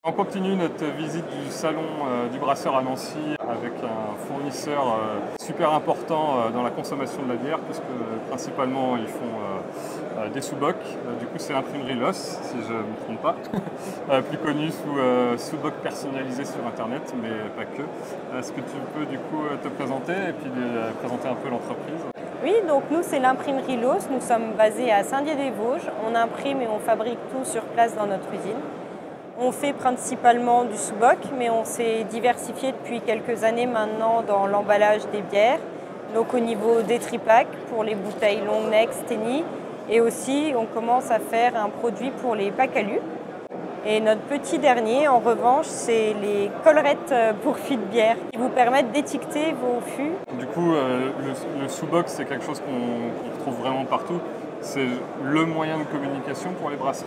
On continue notre visite du salon du brasseur à Nancy avec un fournisseur super important dans la consommation de la bière puisque principalement ils font des sous-bocs. Du coup c'est l'imprimerie LOS si je ne me trompe pas, plus connue sous sous-boc personnalisé sur internet mais pas que. Est-ce que tu peux du coup te présenter et puis présenter un peu l'entreprise? Oui, donc nous c'est l'imprimerie LOS, nous sommes basés à Saint-Dié-des-Vosges, on imprime et on fabrique tout sur place dans notre usine. On fait principalement du sous-boc, mais on s'est diversifié depuis quelques années maintenant dans l'emballage des bières. Donc au niveau des tripacks pour les bouteilles long neck, Steny, et aussi on commence à faire un produit pour les packs alu. Et notre petit dernier, en revanche, c'est les collerettes pour fûts de bière qui vous permettent d'étiqueter vos fûts. Du coup, le sous-boc, c'est quelque chose qu'on retrouve vraiment partout. C'est le moyen de communication pour les brasseries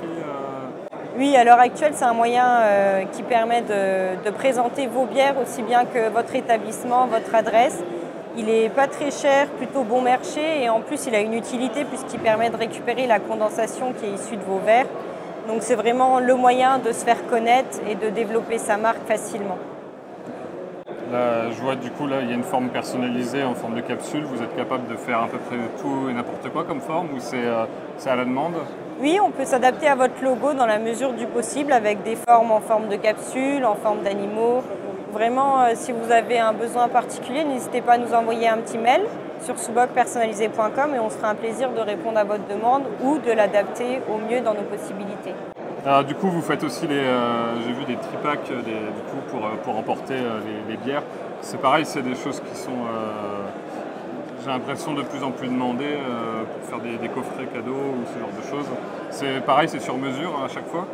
Oui, à l'heure actuelle, c'est un moyen qui permet de présenter vos bières aussi bien que votre établissement, votre adresse. Il n'est pas très cher, plutôt bon marché et en plus il a une utilité puisqu'il permet de récupérer la condensation qui est issue de vos verres. Donc c'est vraiment le moyen de se faire connaître et de développer sa marque facilement. Là, je vois du coup là il y a une forme personnalisée en forme de capsule. Vous êtes capable de faire à peu près tout et n'importe quoi comme forme ou c'est à la demande? Oui, on peut s'adapter à votre logo dans la mesure du possible avec des formes en forme de capsule, en forme d'animaux. Vraiment, si vous avez un besoin particulier, n'hésitez pas à nous envoyer un petit mail sur soubocpersonnalisé.com et on se fera un plaisir de répondre à votre demande ou de l'adapter au mieux dans nos possibilités. Alors du coup vous faites aussi j'ai vu des tripacks du coup pour emporter les bières. C'est pareil, c'est des choses qui sont j'ai l'impression de plus en plus demandées pour faire des coffrets cadeaux ou ce genre de choses. C'est pareil, c'est sur mesure à chaque fois?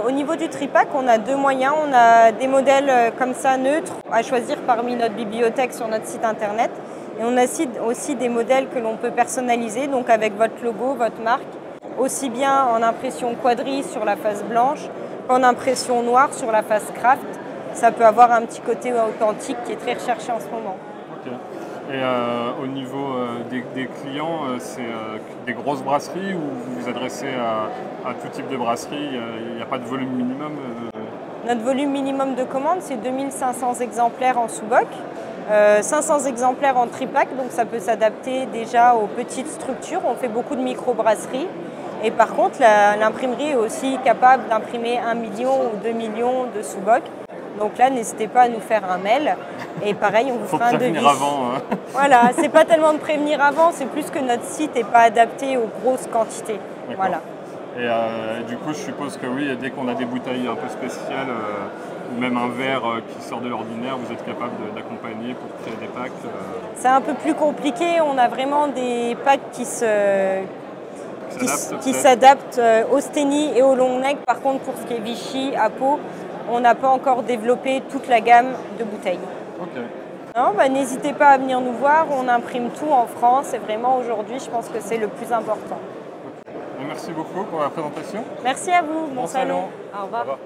Au niveau du tripack, on a deux moyens. On a des modèles comme ça neutres à choisir parmi notre bibliothèque sur notre site internet. Et on a aussi des modèles que l'on peut personnaliser, donc avec votre logo, votre marque, aussi bien en impression quadri sur la face blanche qu'en impression noire sur la face craft. Ça peut avoir un petit côté authentique qui est très recherché en ce moment. Okay. Et au niveau des clients, c'est des grosses brasseries ou vous vous adressez à tout type de brasserie? Il n'y a pas de volume minimum? Notre volume minimum de commande, c'est 2500 exemplaires en sous-boc, 500 exemplaires en tripack, donc ça peut s'adapter déjà aux petites structures. On fait beaucoup de micro-brasseries. Et par contre, l'imprimerie est aussi capable d'imprimer 1 million ou 2 millions de sous-boc. Donc là, n'hésitez pas à nous faire un mail. Et pareil, on vous fera un devis. Avant, hein. Voilà, c'est pas tellement de prévenir avant, c'est plus que notre site n'est pas adapté aux grosses quantités. Voilà. Et du coup, je suppose que oui, dès qu'on a des bouteilles un peu spéciales, ou même un verre qui sort de l'ordinaire, vous êtes capable d'accompagner pour créer des packs. C'est un peu plus compliqué. On a vraiment des packs qui s'adaptent au Steny et au long neck. Par contre, pour ce qui est Vichy, à peau, on n'a pas encore développé toute la gamme de bouteilles. Okay. Non, n'hésitez pas à venir nous voir. On imprime tout en France et vraiment aujourd'hui, je pense que c'est le plus important. Okay. Merci beaucoup pour la présentation. Merci à vous. Bon salon. Au revoir.